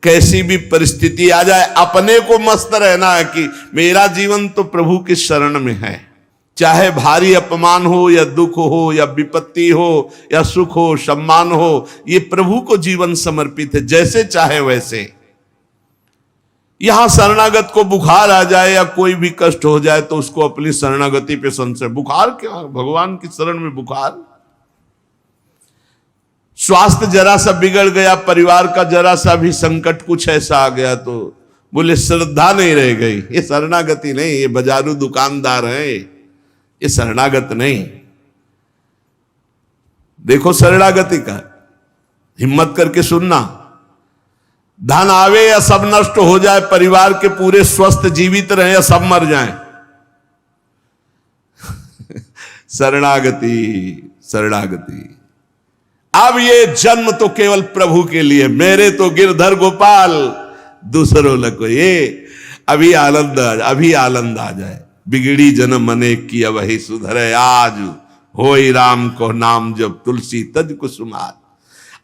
कैसी भी परिस्थिति आ जाए अपने को मस्त रहना है कि मेरा जीवन तो प्रभु की शरण में है। चाहे भारी अपमान हो या दुख हो या विपत्ति हो या सुख हो सम्मान हो, ये प्रभु को जीवन समर्पित है, जैसे चाहे वैसे। यहां शरणागत को बुखार आ जाए या कोई भी कष्ट हो जाए तो उसको अपनी शरणागति पे संशय। बुखार क्या, भगवान की शरण में बुखार। स्वास्थ्य जरा सा बिगड़ गया, परिवार का जरा सा भी संकट कुछ ऐसा आ गया तो बोले श्रद्धा नहीं रह गई। ये शरणागति नहीं, ये बाजारू दुकानदार है, ये शरणागत नहीं। देखो शरणागति का हिम्मत करके सुनना। धन आवे या सब नष्ट हो जाए, परिवार के पूरे स्वस्थ जीवित रहे या सब मर जाएं, शरणागति शरणागति। अब ये जन्म तो केवल प्रभु के लिए, मेरे तो गिरधर गोपाल दूसरों लको। ये अभी आनंद आ जाए। बिगड़ी जन्म अनेक की वही सुधरे, आज होई राम को नाम जब तुलसी तज कुसुमार।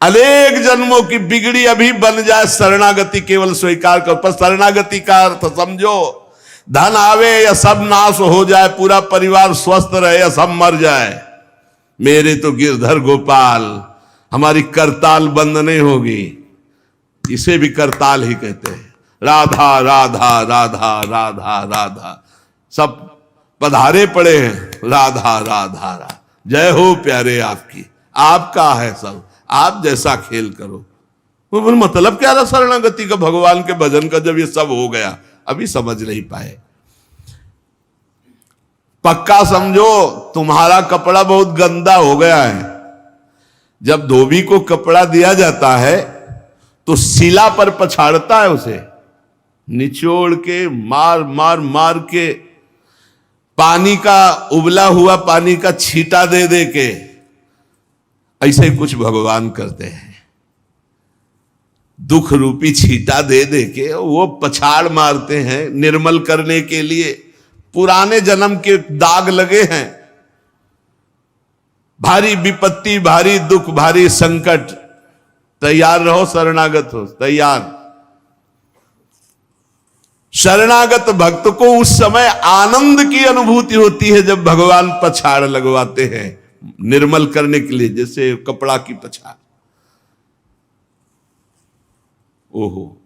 अनेक जन्मों की बिगड़ी अभी बन जाए, शरणागति केवल स्वीकार कर। पर शरणागति का अर्थ समझो, धन आवे या सब नाश हो जाए, पूरा परिवार स्वस्थ रहे या सब मर जाए, मेरे तो गिरधर गोपाल, हमारी करताल बंद नहीं होगी। इसे भी करताल ही कहते हैं। राधा राधा राधा राधा राधा, सब पधारे पड़े हैं, राधा राधा राधा। जय हो प्यारे आपकी, आपका है सब, आप जैसा खेल करो। वो मतलब क्या रहा शरणागति का, भगवान के भजन का, जब ये सब हो गया अभी समझ नहीं पाए। पक्का समझो तुम्हारा कपड़ा बहुत गंदा हो गया है। जब धोबी को कपड़ा दिया जाता है तो शिला पर पछाड़ता है, उसे निचोड़ के मार मार मार के, पानी का उबला हुआ पानी का छींटा दे दे के, ऐसे ही कुछ भगवान करते हैं। दुख रूपी छींटा दे दे के वो पछाड़ मारते हैं निर्मल करने के लिए। पुराने जन्म के दाग लगे हैं, भारी विपत्ति, भारी दुख, भारी संकट, तैयार रहो, शरणागत हो, तैयार। शरणागत भक्त को उस समय आनंद की अनुभूति होती है जब भगवान पछाड़ लगवाते हैं निर्मल करने के लिए, जैसे कपड़ा की पछाड़। ओहो,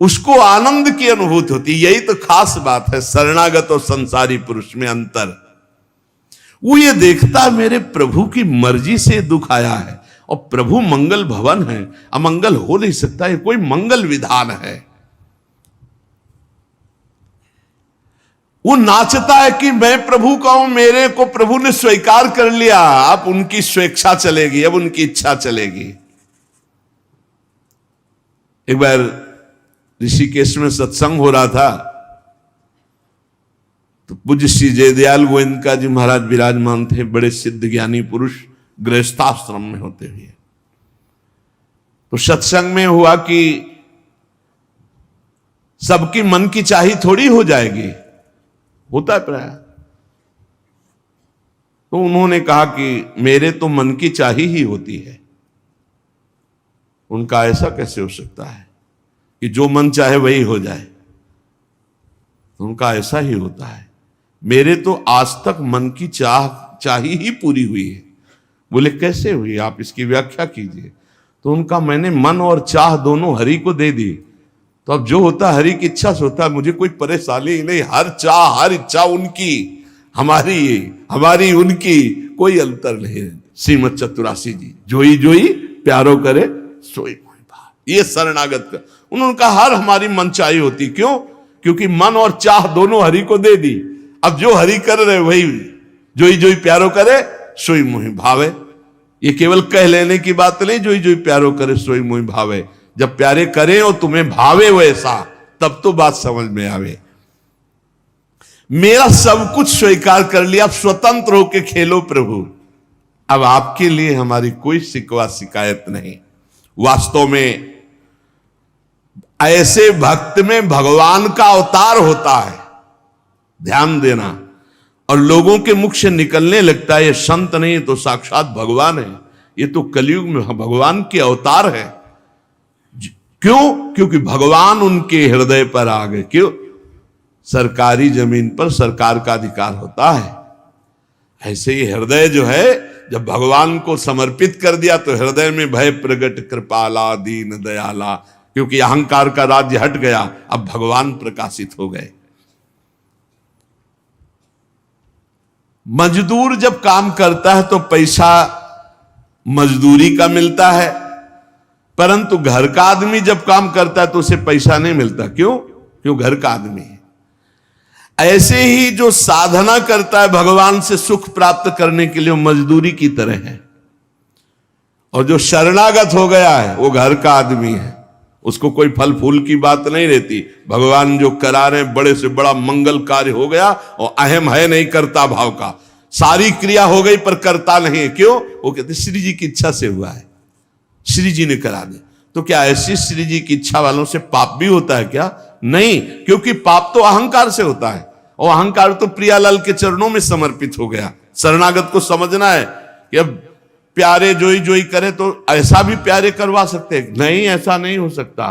उसको आनंद की अनुभूति होती। यही तो खास बात है शरणागत और संसारी पुरुष में अंतर। वो ये देखता है मेरे प्रभु की मर्जी से दुख आया है, और प्रभु मंगल भवन है, अमंगल हो नहीं सकता, ये कोई मंगल विधान है। वो नाचता है कि मैं प्रभु का हूं, मेरे को प्रभु ने स्वीकार कर लिया, अब उनकी स्वेच्छा चलेगी, अब उनकी इच्छा चलेगी। एक बार ऋषिकेश में सत्संग हो रहा था तो पूज्य श्री जयदयाल गोविंद जी महाराज विराजमान थे, बड़े सिद्ध ज्ञानी पुरुष, गृहस्थाश्रम में होते हुए। तो सत्संग में हुआ कि सबकी मन की चाही थोड़ी हो जाएगी, होता है प्राय। तो उन्होंने कहा कि मेरे तो मन की चाही ही होती है। उनका ऐसा कैसे हो सकता है कि जो मन चाहे वही हो जाए? उनका ऐसा ही होता है। मेरे तो आज तक मन की चाही ही पूरी हुई है। बोले कैसे हुई, आप इसकी व्याख्या कीजिए। तो उनका मैंने मन और चाह दोनों हरि को दे दी, तो अब जो होता हरि की इच्छा से होता है, मुझे कोई परेशानी ही नहीं। हर चाह हर इच्छा उनकी, हमारी उनकी, कोई अंतर नहीं। श्रीमद चतुरासी जी, जोई जोई प्यारो करे सोई मोहि भाव। ये शरणागत का उन्होंने कहा हर हमारी मनचाही होती। क्यों? क्योंकि मन और चाह दोनों हरि को दे दी। अब जो हरि कर रहे वही जोई जोई प्यारो करे सोई मोहि भावे। ये केवल कह लेने की बात नहीं, जोई जोई प्यारो करे सोई मोहि भावे। जब प्यारे करें और तुम्हें भावे वैसा, तब तो बात समझ में आवे। मेरा सब कुछ स्वीकार कर लिया, अब स्वतंत्र होके खेलो प्रभु। अब आपके लिए हमारी कोई शिकवा शिकायत नहीं। वास्तव में ऐसे भक्त में भगवान का अवतार होता है, ध्यान देना। और लोगों के मुख से निकलने लगता है ये संत नहीं तो साक्षात भगवान है, ये तो कलयुग में भगवान के अवतार है। क्यों? क्योंकि भगवान उनके हृदय पर आ गए। क्यों? सरकारी जमीन पर सरकार का अधिकार होता है। ऐसे ही हृदय जो है, जब भगवान को समर्पित कर दिया तो हृदय में भय प्रगट कृपाला दीन दयाला, क्योंकि अहंकार का राज्य हट गया, अब भगवान प्रकाशित हो गए। मजदूर जब काम करता है तो पैसा मजदूरी का मिलता है, परंतु घर का आदमी जब काम करता है तो उसे पैसा नहीं मिलता। क्यों? क्यों? घर का आदमी है। ऐसे ही जो साधना करता है भगवान से सुख प्राप्त करने के लिए, वो मजदूरी की तरह है। और जो शरणागत हो गया है वो घर का आदमी है, उसको कोई फल फूल की बात नहीं रहती। भगवान जो करा रहे बड़े से बड़ा मंगल कार्य हो गया, और अहम है नहीं करता भाव का, सारी क्रिया हो गई पर करता नहीं है। क्यों? वो कहते श्री जी की इच्छा से हुआ है, श्री जी ने करा दे। तो क्या ऐसी श्री जी की इच्छा वालों से पाप भी होता है क्या? नहीं, क्योंकि पाप तो अहंकार से होता है, और अहंकार तो प्रियालाल के चरणों में समर्पित हो गया। शरणागत को समझना है कि अब प्यारे जोई जोई करे तो ऐसा भी प्यारे करवा सकते हैं? नहीं, ऐसा नहीं हो सकता।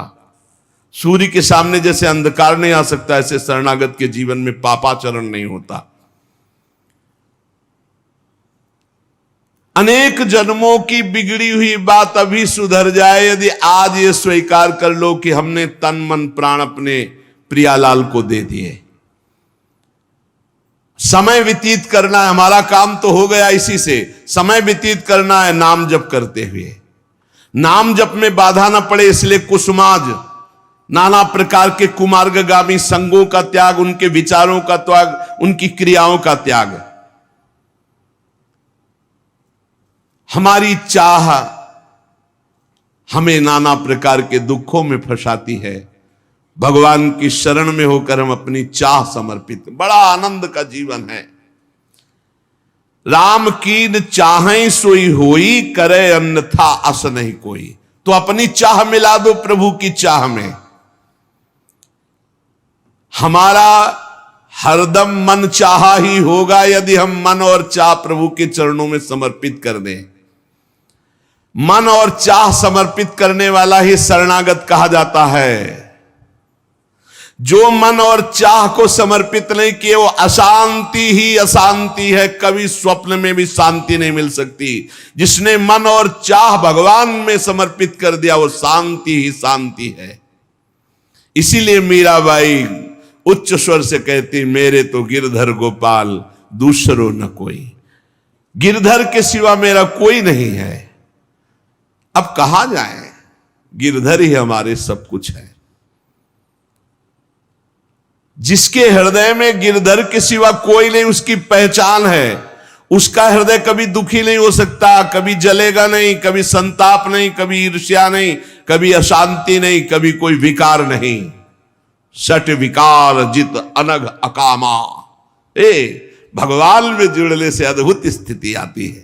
सूर्य के सामने जैसे अंधकार नहीं आ सकता, ऐसे शरणागत के जीवन में पापाचरण नहीं होता। अनेक जन्मों की बिगड़ी हुई बात अभी सुधर जाए यदि आज ये स्वीकार कर लो कि हमने तन मन प्राण अपने प्रियालाल को दे दिए। समय व्यतीत करना है, हमारा काम तो हो गया इसी से। समय व्यतीत करना है नाम जप करते हुए। नाम जप में बाधा ना पड़े इसलिए कुसुमाज, नाना प्रकार के कुमार्गगामी संगों का त्याग, उनके विचारों का त्याग, उनकी क्रियाओं का त्याग। हमारी चाह हमें नाना प्रकार के दुखों में फंसाती है। भगवान की शरण में होकर हम अपनी चाह समर्पित, बड़ा आनंद का जीवन है। राम कीन चाहें सोई होई, करे अन्यथा अस नहीं कोई। तो अपनी चाह मिला दो प्रभु की चाह में। हमारा हरदम मन चाहा ही होगा यदि हम मन और चाह प्रभु के चरणों में समर्पित कर दें। मन और चाह समर्पित करने वाला ही शरणागत कहा जाता है। जो मन और चाह को समर्पित नहीं किए वो अशांति ही अशांति है, कभी स्वप्न में भी शांति नहीं मिल सकती। जिसने मन और चाह भगवान में समर्पित कर दिया वो शांति ही शांति है। इसीलिए मीराबाई उच्च स्वर से कहती, मेरे तो गिरधर गोपाल दूसरो न कोई। गिरधर के सिवा मेरा कोई नहीं है। अब कहां जाए? गिरधर ही हमारे सब कुछ है। जिसके हृदय में गिरधर के सिवा कोई नहीं, उसकी पहचान है। उसका हृदय कभी दुखी नहीं हो सकता, कभी जलेगा नहीं, कभी संताप नहीं, कभी ईर्ष्या नहीं, कभी अशांति नहीं, कभी कोई विकार नहीं। सट विकार जित अनघ अकामा। भगवान में जुड़ने से अद्भुत स्थिति आती है।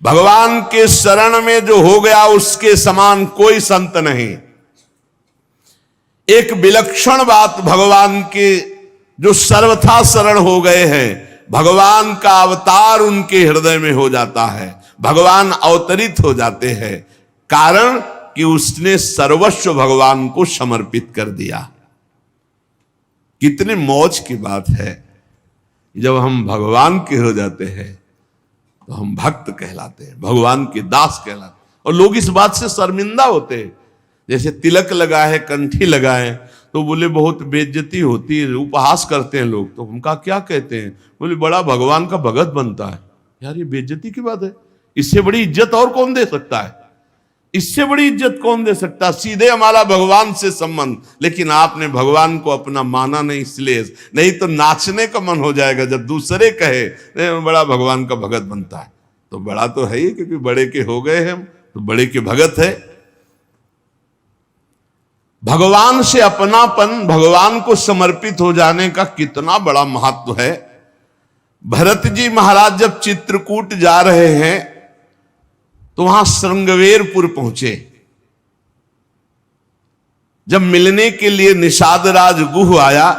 भगवान के शरण में जो हो गया उसके समान कोई संत नहीं। एक विलक्षण बात, भगवान के जो सर्वथा शरण हो गए हैं, भगवान का अवतार उनके हृदय में हो जाता है। भगवान अवतरित हो जाते हैं, कारण कि उसने सर्वस्व भगवान को समर्पित कर दिया। कितने मौज की बात है। जब हम भगवान के हो जाते हैं तो हम भक्त कहलाते हैं, भगवान के दास कहलाते हैं। और लोग इस बात से शर्मिंदा होते हैं। जैसे तिलक लगाए, कंठी लगाए तो बोले बहुत बेइज्जती होती है, उपहास करते हैं लोग। तो हम कहा क्या कहते हैं? बोले बड़ा भगवान का भगत बनता है। यार ये बेइज्जती की बात है। इससे बड़ी इज्जत और कौन दे सकता है? इससे बड़ी इज्जत कौन दे सकता? सीधे हमारा भगवान से संबंध। लेकिन आपने भगवान को अपना माना नहीं, इसलिए नहीं तो नाचने का मन हो जाएगा जब दूसरे कहे बड़ा भगवान का भगत बनता है। तो बड़ा तो है ही, क्योंकि बड़े के हो गए हम तो बड़े के भगत है। भगवान से अपनापन, भगवान को समर्पित हो जाने का कितना बड़ा महत्व है। भरत जी महाराज जब चित्रकूट जा रहे हैं तो वहां श्रृंगवेरपुर पहुंचे। जब मिलने के लिए निषाद राज गुह आया,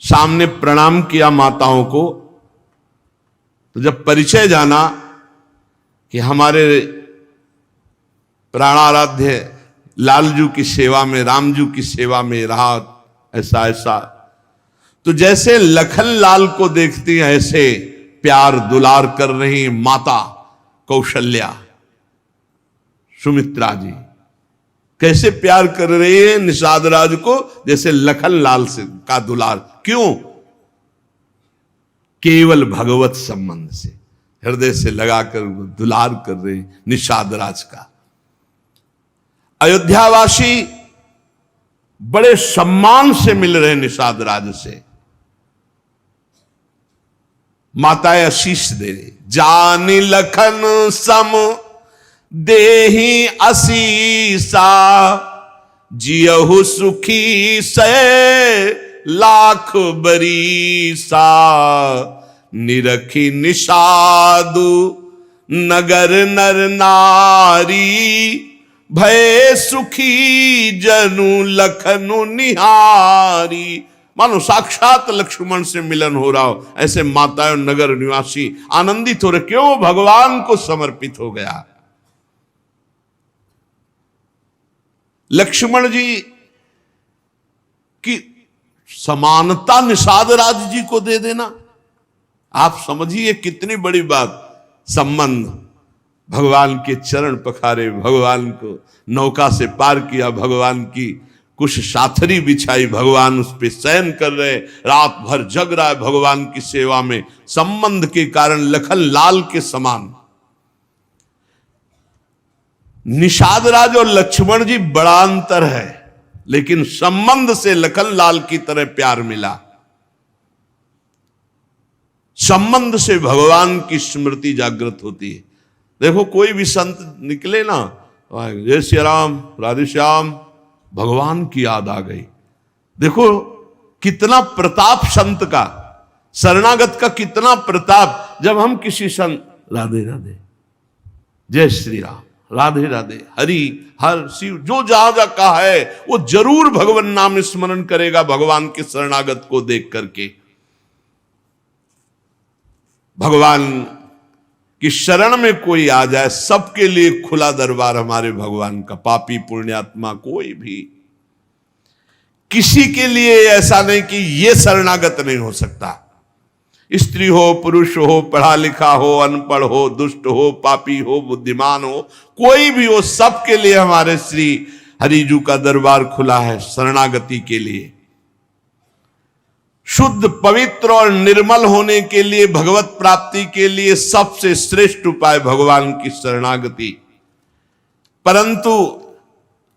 सामने प्रणाम किया माताओं को। तो जब परिचय जाना कि हमारे प्राणाराध्य लालजू की सेवा में, रामजू की सेवा में रहा, ऐसा ऐसा। तो जैसे लखन लाल को देखती हैं ऐसे प्यार दुलार कर रही माता कौशल्या, सुमित्रा जी कैसे प्यार कर रही है निषाद राज को, जैसे लखन लाल से का दुलार। क्यों? केवल भगवत संबंध से, हृदय से लगाकर दुलार कर रही निषाद राज का। अयोध्यावासी बड़े सम्मान से मिल रहे निषाद राज से, माताएं आशीष दे रही, जानी लखन सम देही असीसा, जियहु सुखी से लाख बरीसा, निरखी निषादु नगर नर नारी, भय सुखी जनु लखनु निहारी। मानो साक्षात लक्ष्मण से मिलन हो रहा हो, ऐसे माताएं और नगर निवासी आनंदित हो रहे। क्यों? भगवान को समर्पित हो गया। लक्ष्मण जी की समानता निषाद राज जी को दे देना, आप समझिए कितनी बड़ी बात। संबंध, भगवान के चरण पखारे, भगवान को नौका से पार किया, भगवान की कुछ साथरी बिछाई, भगवान उस पे शयन कर रहे, रात भर जग रहा है भगवान की सेवा में। संबंध के कारण लखन लाल के समान। निषाद राज और लक्ष्मण जी बड़ा अंतर है, लेकिन संबंध से लखन लाल की तरह प्यार मिला। संबंध से भगवान की स्मृति जागृत होती है। देखो कोई भी संत निकले ना, जय श्री राम, राधे श्याम, भगवान की याद आ गई। देखो कितना प्रताप संत का, शरणागत का कितना प्रताप। जब हम किसी संत, राधे राधे, जय श्री राम, राधे राधे, हरि हर शिव, जो जहां जहां कहा है वो जरूर भगवान नाम स्मरण करेगा भगवान के शरणागत को देख करके। भगवान की शरण में कोई आ जाए, सबके लिए खुला दरबार हमारे भगवान का। पापी पुण्यात्मा कोई भी, किसी के लिए ऐसा नहीं कि ये शरणागत नहीं हो सकता। स्त्री हो, पुरुष हो, पढ़ा लिखा हो, अनपढ़ हो, दुष्ट हो, पापी हो, बुद्धिमान हो, कोई भी हो, सबके लिए हमारे श्री हरिजू का दरबार खुला है शरणागति के लिए। शुद्ध, पवित्र और निर्मल होने के लिए, भगवत प्राप्ति के लिए सबसे श्रेष्ठ उपाय भगवान की शरणागति। परंतु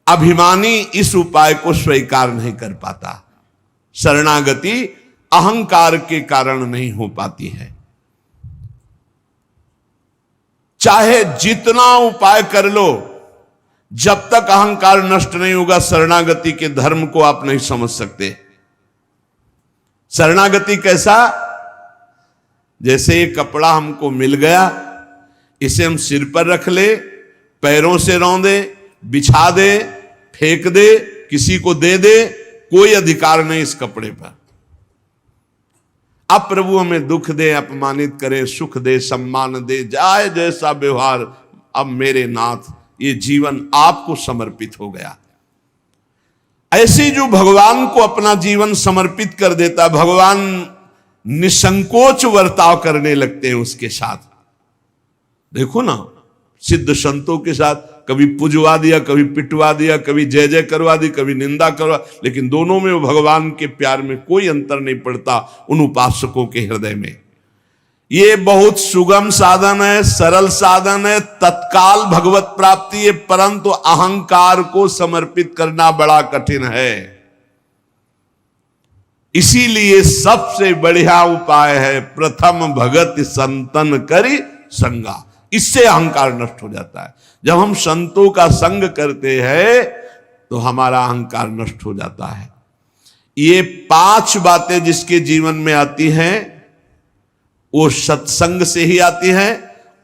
अभिमानी इस उपाय को स्वीकार नहीं कर पाता। शरणागति अहंकार के कारण नहीं हो पाती है। चाहे जितना उपाय कर लो, जब तक अहंकार नष्ट नहीं होगा, शरणागति के धर्म को आप नहीं समझ सकते। शरणागति कैसा? जैसे ये कपड़ा हमको मिल गया, इसे हम सिर पर रख ले, पैरों से रौंदे, बिछा दे, फेंक दे, किसी को दे दे, कोई अधिकार नहीं इस कपड़े पर। अब प्रभु हमें दुख दे, अपमानित करे, सुख दे, सम्मान दे, जाए जैसा व्यवहार, अब मेरे नाथ ये जीवन आपको समर्पित हो गया। ऐसे जो भगवान को अपना जीवन समर्पित कर देता, भगवान निसंकोच वर्ताव करने लगते हैं उसके साथ। देखो ना, सिद्ध संतों के साथ कभी पुजवा दिया, कभी पिटवा दिया, कभी जय जय करवा दी, कभी निंदा करवा, लेकिन दोनों में वो भगवान के प्यार में कोई अंतर नहीं पड़ता उन उपासकों के हृदय में। ये बहुत सुगम साधन है, सरल साधन है, तत्काल भगवत प्राप्ति है, परंतु अहंकार को समर्पित करना बड़ा कठिन है। इसीलिए सबसे बढ़िया उपाय है प्रथम भगत संतन करी संगा। इससे अहंकार नष्ट हो जाता है। जब हम संतों का संग करते हैं तो हमारा अहंकार नष्ट हो जाता है। ये 5 बातें जिसके जीवन में आती हैं वो सत्संग से ही आती हैं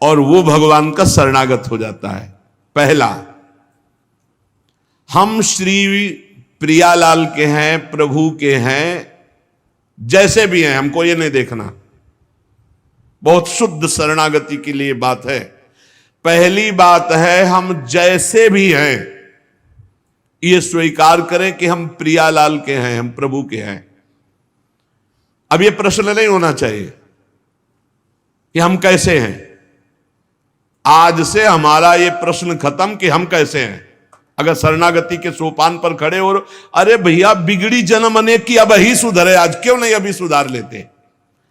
और वो भगवान का शरणागत हो जाता है। पहला, हम श्री प्रियालाल के हैं, प्रभु के हैं, जैसे भी हैं, हमको ये नहीं देखना। बहुत शुद्ध शरणागति के लिए बात है। पहली बात है हम जैसे भी हैं ये स्वीकार करें कि हम प्रियालाल के हैं, हम प्रभु के हैं। अब ये प्रश्न नहीं होना चाहिए कि हम कैसे हैं। आज से हमारा ये प्रश्न खत्म कि हम कैसे हैं। अगर शरणागति के सोपान पर खड़े और अरे भैया बिगड़ी जन्म अनेक की, अब ही सुधरे, आज क्यों नहीं अभी सुधार लेते,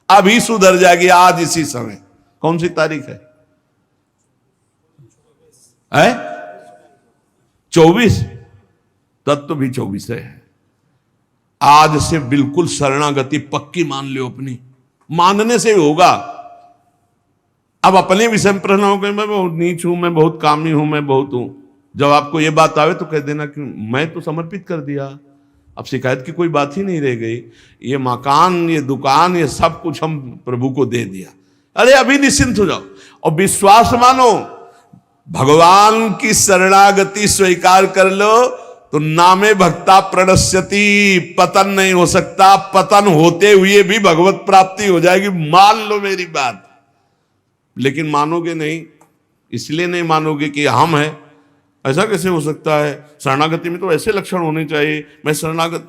अभी सुधर जाएगी आज इसी समय। कौन सी तारीख है? 24। तत्व भी 24 है। आज से बिल्कुल शरणागति पक्की मान लो अपनी, मानने से होगा। अब अपने विषय में प्रश्न हो गए, मैं बहुत नीच हूं, मैं बहुत कामी हूं, मैं बहुत हूं। जब आपको ये बात आवे तो कह देना कि मैं तो समर्पित कर दिया, अब शिकायत की कोई बात ही नहीं रह गई। ये मकान, ये दुकान, ये सब कुछ हम प्रभु को दे दिया। अरे अभी निश्चिंत हो जाओ और विश्वास मानो, भगवान की शरणागति स्वीकार कर लो तो नामे भक्ता प्रणश्यति, पतन नहीं हो सकता। पतन होते हुए भी भगवत प्राप्ति हो जाएगी, मान लो मेरी बात। लेकिन मानोगे नहीं, इसलिए नहीं मानोगे कि हम हैं। ऐसा कैसे हो सकता है? शरणागति में तो ऐसे लक्षण होने चाहिए। मैं शरणागत,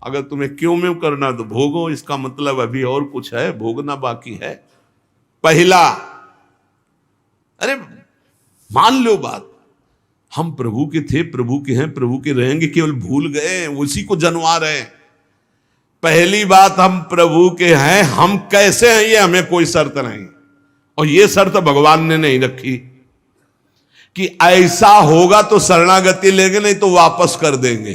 अगर तुम्हें क्यों में करना तो भोगो, इसका मतलब अभी और कुछ है, भोगना बाकी है। पहला, अरे मान लो बात, हम प्रभु के थे, प्रभु के हैं, प्रभु के रहेंगे, केवल भूल गए, उसी को जनवा रहे हैं। पहली बात, हम प्रभु के हैं, हम कैसे हैं ये हमें कोई शर्त नहीं, और ये शर्त भगवान ने नहीं रखी कि ऐसा होगा तो शरणागति लेंगे, नहीं तो वापस कर देंगे।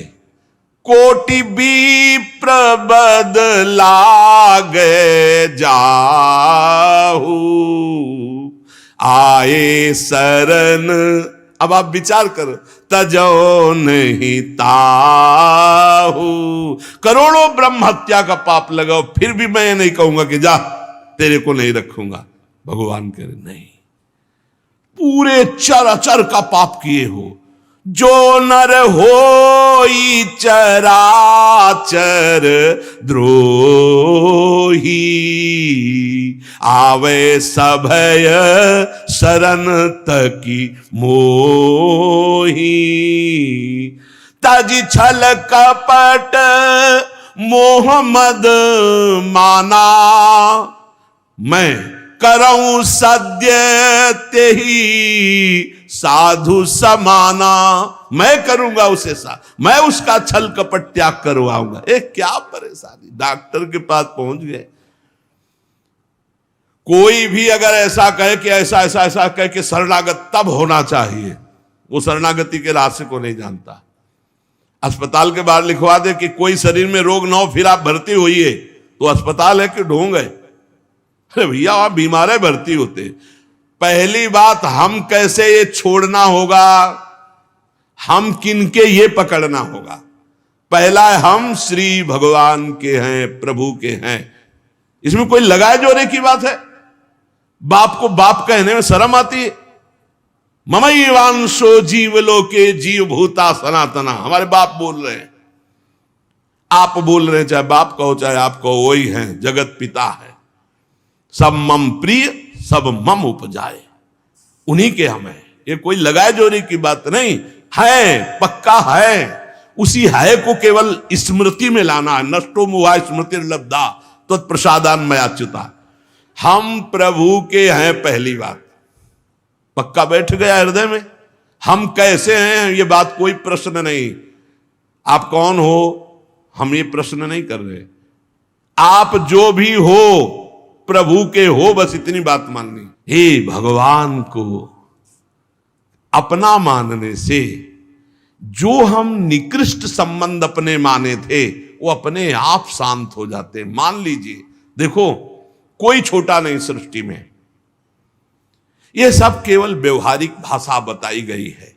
कोटि भी प्रबदलागे जाहू, आए शरण। अब आप विचार करो, तजो नहीं ताहू। करोड़ों ब्रह्म हत्या का पाप लगाओ, फिर भी मैं नहीं कहूंगा कि जा तेरे को नहीं रखूंगा। भगवान कह रहे नहीं, पूरे चराचर का पाप किए हो, जो नर होई चराचर द्रोही, आवे सभय शरण तकी मोही। तज छल कपट मोहम्मद माना, मैं करऊं सद्य तेही साधु समाना। मैं करूंगा उसे मैं उसका छल कपट त्याग करवाऊंगा। क्या परेशानी, डॉक्टर के पास पहुंच गए। कोई भी अगर ऐसा कहे कि ऐसा ऐसा ऐसा कह के शरणागत तब होना चाहिए, वो शरणागति के रास्ते को नहीं जानता। अस्पताल के बाहर लिखवा दे कि कोई शरीर में रोग ना हो फिर आप भर्ती होइए, तो अस्पताल है कि ढोंग है? अरे भैया आप बीमार है, भर्ती होते। पहली बात, हम कैसे ये छोड़ना होगा, हम किनके ये पकड़ना होगा। पहला है, हम श्री भगवान के हैं, प्रभु के हैं। इसमें कोई लगाए जोड़े की बात है? बाप को बाप कहने में शर्म आती है। ममैवांशो जीवलोके जीव भूता सनातना, हमारे बाप बोल रहे हैं, आप बोल रहे हैं, चाहे बाप कहो चाहे आप कहो, वही हैं, जगत पिता है। सब मम प्रिय, सब मम उपजाए, उन्हीं के हम हैं। ये कोई लगाए जोड़ी की बात नहीं है, पक्का है। उसी है को केवल स्मृति में लाना है। नष्टो मुआ स्मृति लब्धा तत्प्रसादान मयाच्युता। हम प्रभु के हैं, पहली बात पक्का बैठ गया हृदय में। हम कैसे हैं ये बात कोई प्रश्न नहीं। आप कौन हो हम ये प्रश्न नहीं कर रहे। आप जो भी हो प्रभु के हो, बस इतनी बात माननी। हे भगवान को अपना मानने से जो हम निकृष्ट संबंध अपने माने थे वो अपने आप शांत हो जाते। मान लीजिए, देखो कोई छोटा नहीं सृष्टि में, यह सब केवल व्यवहारिक भाषा बताई गई है।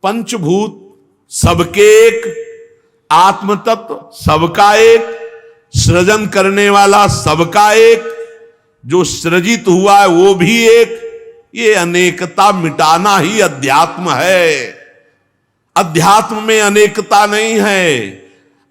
पंचभूत सबके एक, आत्म तत्व सबका एक, सृजन करने वाला सबका एक, जो सृजित हुआ है वो भी एक। ये अनेकता मिटाना ही अध्यात्म है। अध्यात्म में अनेकता नहीं है,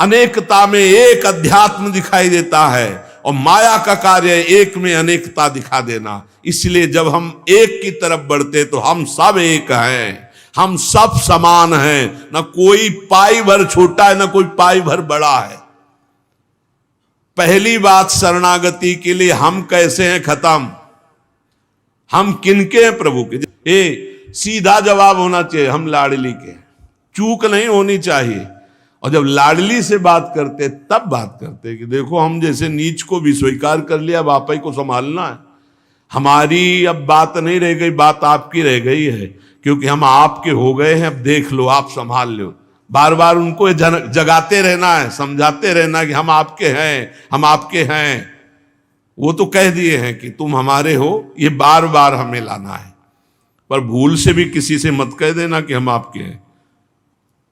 अनेकता में एक अध्यात्म दिखाई देता है। और माया का कार्य एक में अनेकता दिखा देना। इसलिए जब हम एक की तरफ बढ़ते तो हम सब एक हैं, हम सब समान हैं, ना कोई पाई भर छोटा है ना कोई पाई भर बड़ा है। पहली बात शरणागति के लिए हम कैसे हैं खत्म, हम किनके हैं प्रभु के। सीधा जवाब होना चाहिए, हम लाडली के, चूक नहीं होनी चाहिए। और जब लाडली से बात करते तब बात करते कि देखो हम जैसे नीच को भी स्वीकार कर लिया, अब आप ही को संभालना है। हमारी अब बात नहीं रह गई, बात आपकी रह गई है, क्योंकि हम आपके हो गए हैं, अब देख लो, आप संभाल लो। बार बार उनको जगाते रहना है, समझाते रहना कि हम आपके हैं, हम आपके हैं। वो तो कह दिए हैं कि तुम हमारे हो, ये बार बार हमें लाना है। पर भूल से भी किसी से मत कह देना कि हम आपके हैं।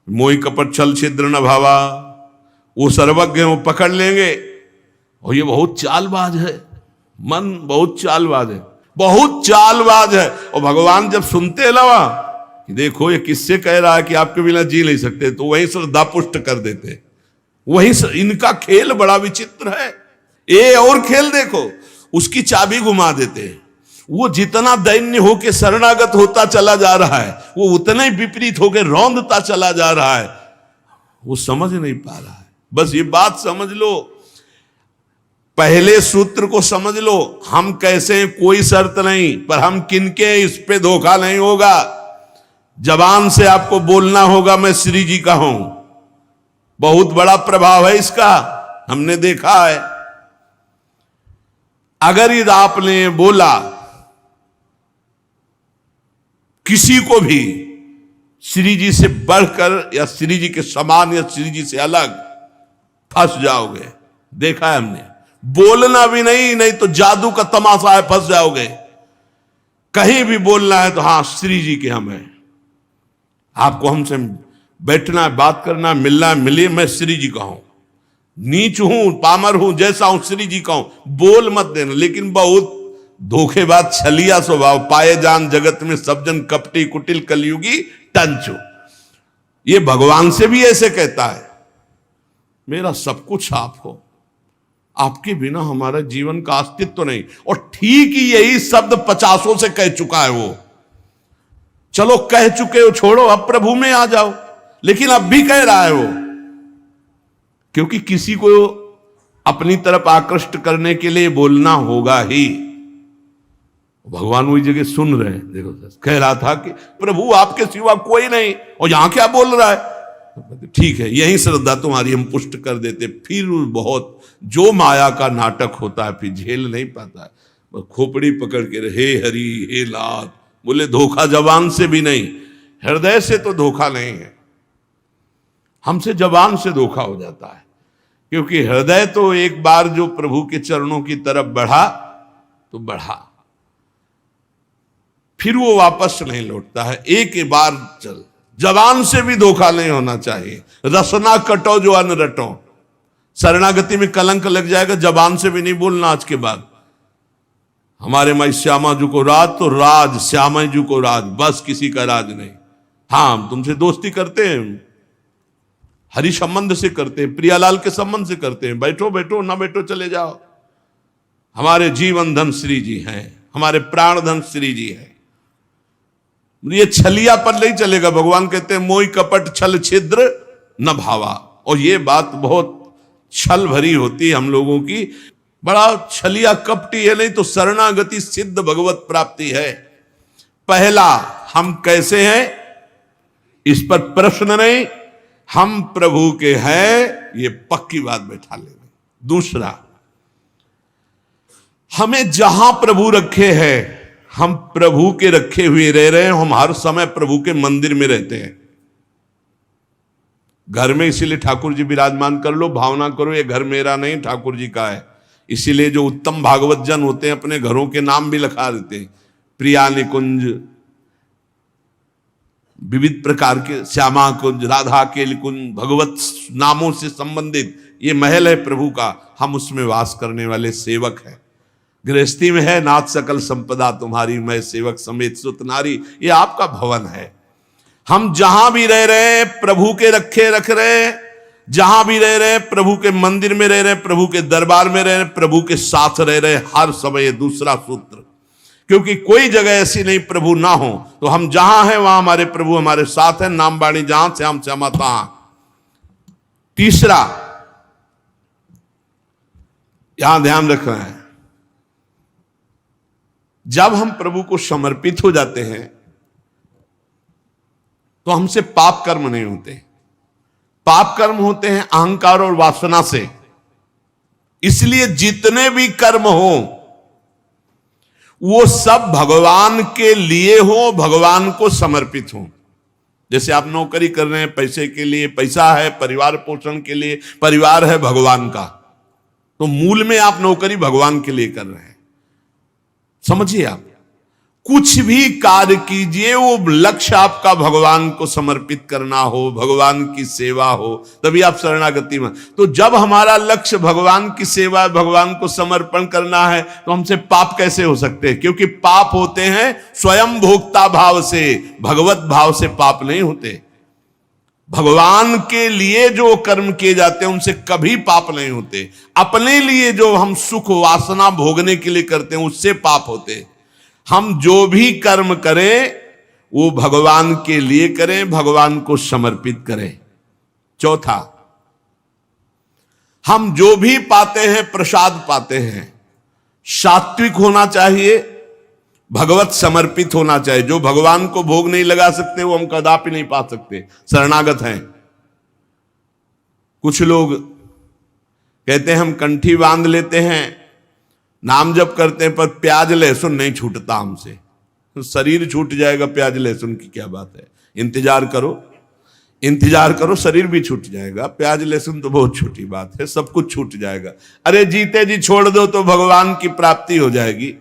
मोहि कपट छल छिद्र न भावा, वो सर्वज्ञ हैं, वो पकड़ लेंगे। और ये बहुत चालबाज है, मन बहुत चालबाज है, बहुत चालबाज है। और भगवान जब सुनते लवा कि देखो ये किससे कह रहा है कि आपके बिना जी नहीं सकते, तो वहीं श्रद्धा पुष्ट कर देते। वहीं इनका खेल बड़ा विचित्र है। ये और खेल देखो, उसकी चाबी घुमा देते। वो जितना दैन्य होके शरणागत होता चला जा रहा है, वो उतना ही विपरीत होके रौंदता चला जा रहा है। वो समझ नहीं पा रहा है। बस ये बात समझ लो, पहले सूत्र को समझ लो, हम कैसे हैं कोई शर्त नहीं, पर हम किनके हैं इस पे धोखा नहीं होगा। जबान से आपको बोलना होगा मैं श्री जी का हूं, बहुत बड़ा प्रभाव है इसका, हमने देखा है। अगर यदि आपने बोला किसी को भी श्री जी से बढ़कर या श्री जी के समान या श्री जी से अलग, फंस जाओगे। देखा है हमने, बोलना भी नहीं, नहीं तो जादू का तमाशा है, फंस जाओगे। कहीं भी बोलना है तो हाँ श्री जी के हम हैं, आपको हमसे बैठना है, बात करना है, मिलना है, मिलिए, मैं श्री जी का हूं, नीच हूं, पामर हूं, जैसा हूं श्री जी का हूं, बोल मत देना। लेकिन बहुत धोखेबाज छलिया स्वभाव, पाए जान जगत में सब जन कपटी कुटिल कलयुगी टंचो। ये भगवान से भी ऐसे कहता है, मेरा सब कुछ आप हो, आपके बिना हमारा जीवन का अस्तित्व नहीं। और ठीक ही यही शब्द 50 से कह चुका है वो। चलो कह चुके हो, छोड़ो, अब प्रभु में आ जाओ। लेकिन अब भी कह रहा है वो, क्योंकि किसी को अपनी तरफ आकृष्ट करने के लिए बोलना होगा ही। भगवान वही जगह सुन रहे हैं। देखो कह रहा था कि प्रभु आपके सिवा कोई नहीं, और यहां क्या बोल रहा है। ठीक है, यही श्रद्धा तुम्हारी हम पुष्ट कर देते। फिर बहुत जो माया का नाटक होता है, फिर झेल नहीं पाता है, खोपड़ी पकड़ के हे हरि हे लात बोले। धोखा जबान से भी नहीं, हृदय से तो धोखा नहीं है, हमसे जबान से धोखा हो जाता है। क्योंकि हृदय तो एक बार जो प्रभु के चरणों की तरफ बढ़ा तो बढ़ा, फिर वो वापस नहीं लौटता है। एक बार चल, जबान से भी धोखा नहीं होना चाहिए। रसना कटो जो अन्न रटो, शरणागति में कलंक लग जाएगा। जबान से भी नहीं बोलना आज के बाद, हमारे माई श्यामा जी को राज तो राज, श्यामा जी को राज, बस किसी का राज नहीं। हाँ हम तुमसे दोस्ती करते हैं, हरि संबंध से करते हैं, प्रियालाल के संबंध से करते हैं, बैठो बैठो, ना बैठो चले जाओ। हमारे जीवन धन श्री जी हैं, हमारे प्राण धन श्री जी हैं। ये छलिया पर नहीं चलेगा। भगवान कहते हैं मोहि कपट छल छिद्र न भावा। और ये बात बहुत छल भरी होती है हम लोगों की, बड़ा छलिया कपटी है। नहीं तो शरणागति सिद्ध भगवत प्राप्ति है। पहला, हम कैसे हैं इस पर प्रश्न नहीं, हम प्रभु के हैं, ये पक्की बात बैठा लेना। दूसरा, हमें जहां प्रभु रखे हैं, हम प्रभु के रखे हुए रह रहे हैं। हम हर समय प्रभु के मंदिर में रहते हैं, घर में। इसीलिए ठाकुर जी विराजमान कर लो, भावना करो ये घर मेरा नहीं ठाकुर जी का है। इसीलिए जो उत्तम भागवत जन होते हैं अपने घरों के नाम भी लिखा देते हैं, प्रिया निकुंज, विविध प्रकार के श्यामा कुंज, राधा के कुंज, भगवत नामों से संबंधित ये महल है प्रभु का। हम उसमें वास करने वाले सेवक हैं। गृहस्थी में है नाथ सकल संपदा तुम्हारी, मैं सेवक समेत सुत नारी, ये आपका भवन है। हम जहां भी रह रहे हैं प्रभु के रखे रख रहे हैं। जहां भी रह रहे, प्रभु के मंदिर में रह रहे, प्रभु के दरबार में रह रहे, प्रभु के साथ रह रहे हर समय। दूसरा सूत्र, क्योंकि कोई जगह ऐसी नहीं प्रभु ना हो, तो हम जहां हैं वहां हमारे प्रभु हमारे साथ हैं। नाम बाणी जहां से हम तहां। तीसरा यहां ध्यान रखना है, जब हम प्रभु को समर्पित हो जाते हैं तो हमसे पाप कर्म नहीं होते। पाप कर्म होते हैं अहंकार और वासना से। इसलिए जितने भी कर्म हो वो सब भगवान के लिए हो, भगवान को समर्पित हो। जैसे आप नौकरी कर रहे हैं पैसे के लिए, पैसा है परिवार पोषण के लिए, परिवार है भगवान का, तो मूल में आप नौकरी भगवान के लिए कर रहे हैं। समझिए, आप कुछ भी कार्य कीजिए वो लक्ष्य आपका भगवान को समर्पित करना हो, भगवान की सेवा हो, तभी आप शरणागति में। तो जब हमारा लक्ष्य भगवान की सेवा, भगवान को समर्पण करना है, तो हमसे पाप कैसे हो सकते हैं? क्योंकि पाप होते हैं स्वयं भोक्ता भाव से, भगवत भाव से पाप नहीं होते। भगवान के लिए जो कर्म किए जाते हैं उनसे कभी पाप नहीं होते। अपने लिए जो हम सुख वासना भोगने के लिए करते हैं उससे पाप होते। हम जो भी कर्म करें वो भगवान के लिए करें, भगवान को समर्पित करें। चौथा, हम जो भी पाते हैं प्रसाद पाते हैं, सात्विक होना चाहिए, भगवत समर्पित होना चाहिए। जो भगवान को भोग नहीं लगा सकते वो हम कदापि नहीं पा सकते, शरणागत हैं। कुछ लोग कहते हैं हम कंठी बांध लेते हैं, नाम जप करते हैं, पर प्याज लहसुन नहीं छूटता हमसे। तो शरीर छूट जाएगा, प्याज लहसुन की क्या बात है? इंतजार करो, इंतजार करो, शरीर भी छूट जाएगा। प्याज लहसुन तो बहुत छोटी बात है, सब कुछ छूट जाएगा। अरे जीते जी छोड़ दो तो भगवान की प्राप्ति हो जाएगी।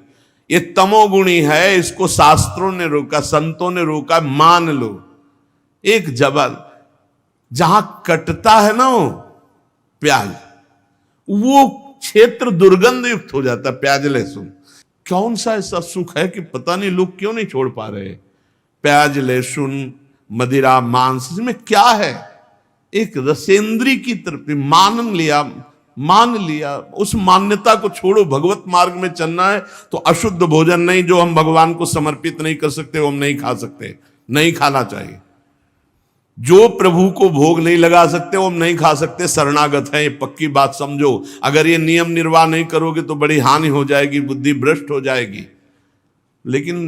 ये तमोगुणी है, इसको शास्त्रों ने रोका, संतों ने रोका। मान लो एक जबल जहां कटता है ना वो प्याज, वो क्षेत्र दुर्गंध युक्त हो जाता। प्याज लहसुन कौन सा ऐसा सुख है कि पता नहीं लोग क्यों नहीं छोड़ पा रहे? प्याज लहसुन मदिरा मांस, इसमें क्या है? एक रसेंद्री की तरफ मान लिया, उस मान्यता को छोड़ो। भगवत मार्ग में चलना है तो अशुद्ध भोजन नहीं, जो हम भगवान को समर्पित नहीं कर सकते वो हम नहीं खा सकते, नहीं खाना चाहिए। जो प्रभु को भोग नहीं लगा सकते वो हम नहीं खा सकते, शरणागत है। ये पक्की बात समझो। अगर ये नियम निर्वाह नहीं करोगे तो बड़ी हानि हो जाएगी, बुद्धि भ्रष्ट हो जाएगी। लेकिन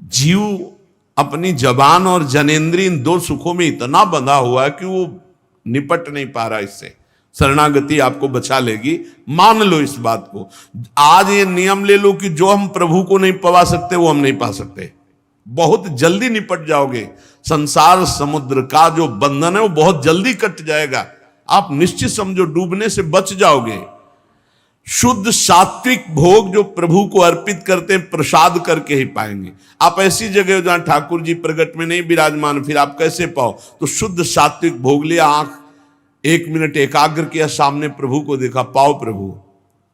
जीव अपनी जबान और जनेंद्रिय इन दो सुखों में इतना बंधा हुआ है कि वो निपट नहीं पा रहा इससे। शरणागति आपको बचा लेगी, मान लो इस बात को। आज ये नियम ले लो कि जो हम प्रभु को नहीं पवा सकते वो हम नहीं पा सकते। बहुत जल्दी निपट जाओगे। संसार समुद्र का जो बंधन है वो बहुत जल्दी कट जाएगा। आप निश्चित समझो, डूबने से बच जाओगे। शुद्ध सात्विक भोग जो प्रभु को अर्पित करते हैं प्रसाद करके ही पाएंगे। आप ऐसी जगह जहां ठाकुर जी प्रगट में नहीं विराजमान, फिर आप कैसे पाओ? तो शुद्ध सात्विक भोग लिया, आंख 1 मिनट एकाग्र किया, सामने प्रभु को देखा, पाओ प्रभु।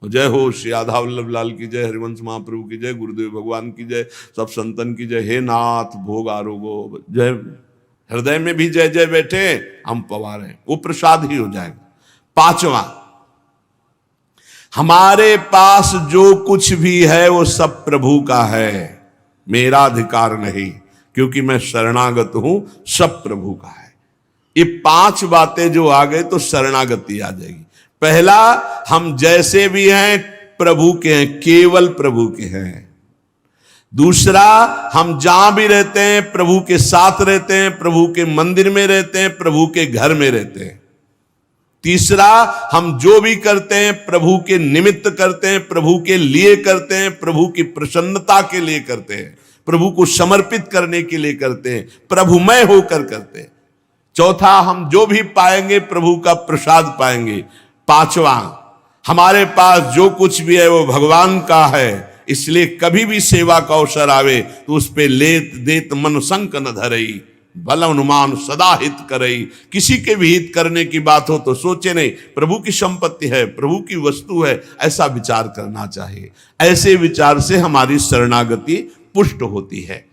जय हो श्री राधा वल्लभ लाल की जय, हरिवंश महाप्रभु की जय, गुरुदेव भगवान की जय, सब संतन की जय। हे नाथ भोग आरोगो जय। हृदय में भी जय जय बैठे, हम पवा रहे, वो प्रसाद ही हो जाएगा। पांचवा, हमारे पास जो कुछ भी है वो सब प्रभु का है, मेरा अधिकार नहीं, क्योंकि मैं शरणागत हूं, सब प्रभु का है। ये 5 बातें जो आ गए तो शरणागति आ जाएगी। पहला, हम जैसे भी हैं प्रभु के हैं, केवल प्रभु के हैं। दूसरा, हम जहां भी रहते हैं प्रभु के साथ रहते हैं, प्रभु के मंदिर में रहते हैं, प्रभु के घर में रहते हैं। तीसरा, हम जो भी करते हैं प्रभु के निमित्त करते हैं, प्रभु के लिए करते हैं, प्रभु की प्रसन्नता के लिए करते हैं, प्रभु को समर्पित करने के लिए करते हैं, प्रभुमय होकर करते हैं। चौथा, हम जो भी पाएंगे प्रभु का प्रसाद पाएंगे। पांचवा, हमारे पास जो कुछ भी है वो भगवान का है, इसलिए कभी भी सेवा का अवसर आवे तो उस पे लेत देत मन संक न धरई, भल अनुमान सदा हित करई। किसी के भी हित करने की बात हो तो सोचे नहीं, प्रभु की संपत्ति है, प्रभु की वस्तु है, ऐसा विचार करना चाहिए। ऐसे विचार से हमारी शरणागति पुष्ट होती है।